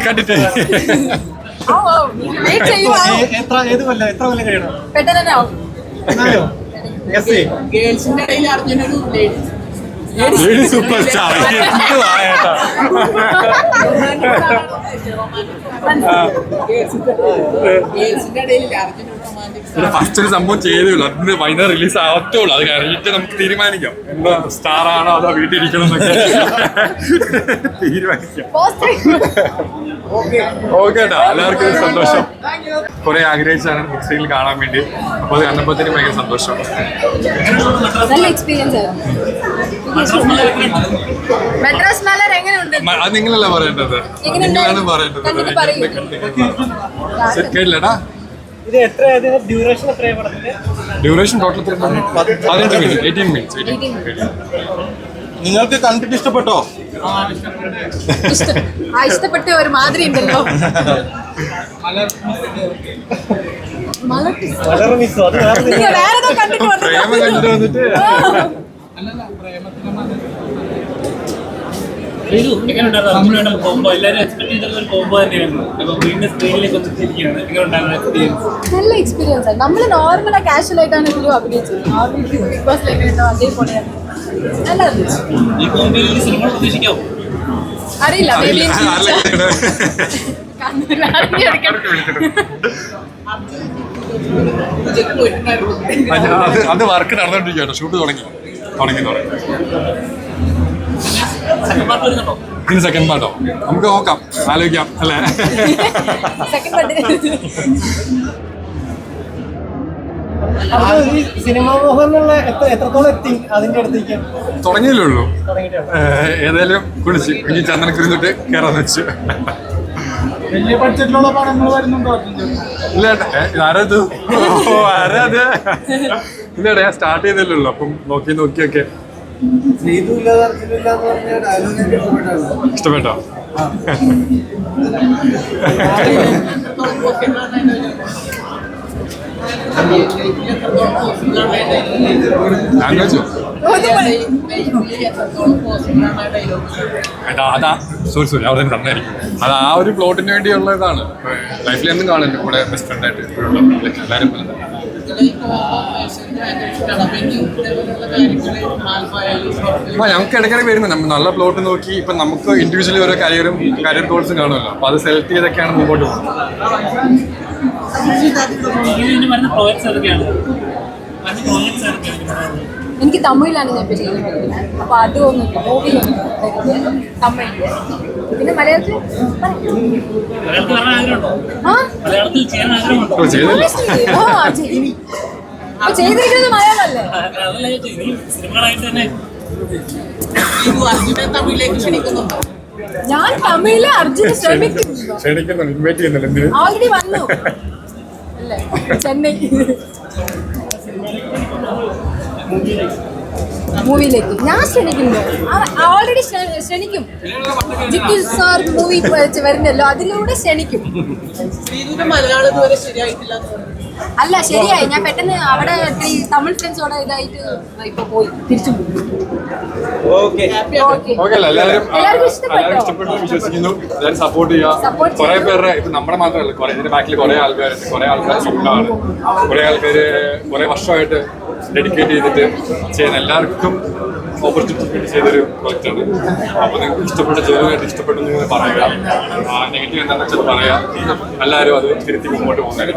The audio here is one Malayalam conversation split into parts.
കണ്ടിട്ട് സൂപ്പർ സ്റ്റാർ ഫസ്റ്റ് ഒരു സംഭവം ചെയ്തേയുള്ളൂ. അതിന് വൈകുന്നേരം റിലീസ് ആവത്തുള്ളൂ. അത് കഴിഞ്ഞിട്ട് നമുക്ക് തീരുമാനിക്കാം എന്താ സ്റ്റാർ ആണോ അതോ വീട്ടിൽ ഇരിക്കണം എന്നൊക്കെ തീരുമാനിക്കാം. ഓക്കെ ഏട്ടാ, എല്ലാവർക്കും സന്തോഷം. കുറെ ആഗ്രഹിച്ചാണ് ബിഗ് സ്ക്രീനിൽ കാണാൻ വേണ്ടി. അപ്പോൾ അത് കണ്ടപ്പോഴത്തേനും ഭയങ്കര സന്തോഷം. നല്ല എക്സ്പീരിയൻസ് ആയിരുന്നു. അത് നിങ്ങളല്ല പറയേണ്ടത്, നിങ്ങളാണ് പറയേണ്ടത്. കേട്ടില്ലടാ, ഡ്യൂറേഷൻ ടോട്ടൽ 18 മിനിറ്റ്സ്. നിങ്ങൾക്ക് കണ്ടിട്ട് ഇഷ്ടപ്പെട്ടോ? ഇഷ്ടപ്പെട്ട ഒരു മാതിരി ഉണ്ടല്ലോ. പ്രേമം കണ്ടിട്ട് വന്നിട്ട് നല്ല എക്സ്പീരിയൻസ് ആണ്. നമ്മള് നോർമൽ കാഷ്വൽ ആയിട്ടാണ് ഇതിലും അഭിനയിച്ചത്. നോർമൽ ബിഗ് ബോസിലേക്ക് അതേപോലെയാണ്. അറിയില്ല, അത് വർക്ക് നടന്നോണ്ടിരിക്കുകയാണ്. ഷൂട്ട് തുടങ്ങി. ഇനി സെക്കൻഡ് പാർട്ടോ നമുക്ക് നോക്കാം, ആലോചിക്കാം അല്ലേ? സിനിമാ മോഹനുള്ള എത്രത്തോളം എത്തി അതിന്റെ അടുത്തേക്ക്? തുടങ്ങിയല്ലേ ഉള്ളൂ. ഏതായാലും കുളിച്ച് ഇനി ചന്ദനക്കുരുന്നിട്ട് കയറാന്ന് വെച്ചു. വലിയ ബഡ്ജറ്റിലുള്ള പടങ്ങൾ വരുന്നുണ്ടോ? ഇല്ല ആരത് ഇല്ലടാ, ഞാൻ സ്റ്റാർട്ട് ചെയ്തല്ലേ ഉള്ളൂ. അപ്പം നോക്കിയൊക്കെ ഇഷ്ടപ്പെട്ടോ? ഞാൻ വെച്ചു അതാ സോറി അവിടെ തന്നായിരിക്കും. അത് ആ ഒരു പ്ലോട്ടിന് വേണ്ടിയുള്ള ഇതാണ്. ലൈഫിൽ എന്നും കാണും എൻ്റെ കൂടെ ബെസ്റ്റ് ഫ്രണ്ട് ആയിട്ട് എല്ലാവരും. ഞങ്ങൾക്ക് ഇടയ്ക്കിടയ്ക്ക് വരുന്നത് നല്ല പ്ലോട്ട് നോക്കി. ഇപ്പം നമുക്ക് ഇൻഡിവിജ്വലി ഓരോ കരിയർ ഗോൾസും കാണുമല്ലോ. അപ്പോൾ അത് സെലക്ട് ചെയ്തൊക്കെയാണ് മുമ്പോട്ട് പോകുന്നത്. എനിക്ക് തമിഴിലാണ് ഞാൻ ഇപ്പൊ ചെയ്യുന്നത്. അപ്പൊ അതൊന്നുമില്ല, മൂവിയൊന്നും തമിഴ്. പിന്നെ മലയാളത്തിൽ ചെയ്തിരിക്കുന്നത് മലയാളമല്ലേ? ഞാൻ തമിഴിലെ അർജുന ശ്രമിക്കുന്നു. ഓൾറെഡി വന്നു അല്ലേ ചെന്നൈ മൂവിയിലേക്ക്. ഞാൻ ശ്രമിക്കുന്നു, ഓൾറെഡി ശ്രമിക്കും. ജിത്തു സാർ മൂവി വരുന്നല്ലോ, അതിലൂടെ ശ്രമിക്കും. അല്ല ശരിയായി, ഞാൻ പെട്ടെന്ന് അവിടെ തമിഴ് ഫ്രണ്ട്സോടെ ഇതായിട്ട് ഇപ്പൊ പോയി തിരിച്ചു പോയി. എല്ലാവർക്കും ഇഷ്ടപ്പെട്ടു വിശ്വസിക്കുന്നു. എല്ലാവരും സപ്പോർട്ട് ചെയ്യുക. കുറെ പേരുടെ ഇപ്പൊ നമ്മുടെ മാത്രമല്ല, ഇതിന്റെ ബാക്കിൽ കുറെ ആൾക്കാരുണ്ട്. കുറെ ആൾക്കാർ സ്വന്തമാണ്. കുറെ ആൾക്കാര് കുറെ വർഷമായിട്ട് ഡെഡിക്കേറ്റ് ചെയ്തിട്ട് ചെയ്യുന്ന എല്ലാവർക്കും ഓപ്പർച്യൂണിറ്റി വേണ്ടി ചെയ്തൊരു പ്രൊജക്റ്റാണ്. അപ്പോൾ നിങ്ങൾക്ക് ഇഷ്ടപ്പെട്ട ജോലിയായിട്ട് ഇഷ്ടപ്പെട്ടു എന്ന് പറയുക. നെഗറ്റീവ് എന്താണെന്ന് വെച്ചാൽ പറയാം. എല്ലാവരും അത് തിരുത്തി മുമ്പോട്ട് പോകുന്നത്.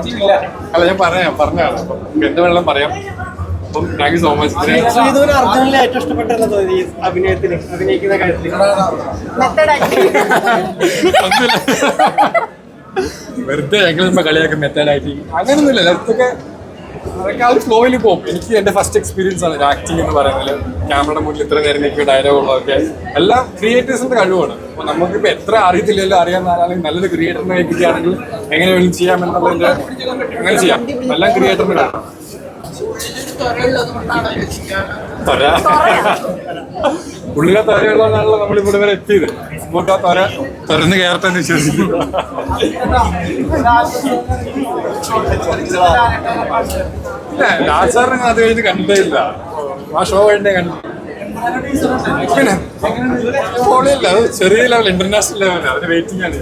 അല്ല ഞാൻ പറഞ്ഞാണ്. അപ്പം എന്ത് വേണമെങ്കിലും പറയാം. അപ്പം താങ്ക് യു സോ മച്ച്. അർജുനനെ ഏറ്റവും ഇഷ്ടപ്പെട്ടത് അഭിനയിക്കുന്ന കാര്യത്തിൽ വെറുതെ ഞങ്ങൾ കളിയാക്കും മെത്തേഡായിട്ട്. അങ്ങനെയൊന്നുമില്ല. അതൊക്കെ ആ ഒരു ഫ്ലോയിൽ പോകും. എനിക്ക് എൻ്റെ ഫസ്റ്റ് എക്സ്പീരിയൻസ് ആണ് ആക്ടിങ് എന്ന് പറയുന്നത്. ക്യാമറയുടെ മുന്നിൽ ഇത്ര നേരം നിൽക്കുക, ഡയലോഗുകളൊക്കെ എല്ലാം ക്രിയേറ്റേഴ്സിന്റെ കഴിവാണ്. അപ്പോൾ നമുക്കിപ്പോൾ എത്ര അറിയത്തില്ലല്ലോ, അറിയാവുന്ന ആളാണെങ്കിൽ നല്ലൊരു ക്രിയേറ്ററിനെ ഏൽപ്പിക്കുകയാണെങ്കിൽ എങ്ങനെ വേണമെങ്കിലും ചെയ്യാം എന്നുള്ളതിൻ്റെ അങ്ങനെ ചെയ്യാം. എല്ലാം ക്രിയേറ്ററിന് കാണാം. പുള്ളിയുടെ തൊരയുള്ളതാണല്ലോ നമ്മളിവിടെ വരെ എത്തിയത്. ഇങ്ങോട്ട് ആ തുറന്ന് കയറട്ടെന്ന് വിശ്വസിക്കുന്നു. ഇല്ല, രാജ് സാറിനെ അത് കഴിഞ്ഞ് കണ്ടേ ഇല്ല. ആ ഷോ കഴിഞ്ഞേ കണ്ടു. പിന്നെ പൊളിയല്ല, അത് ചെറിയ ലെവൽ ഇന്റർനാഷണൽ ലെവലാണ്, അതിന് വെയിറ്റിംഗ് ആണ്.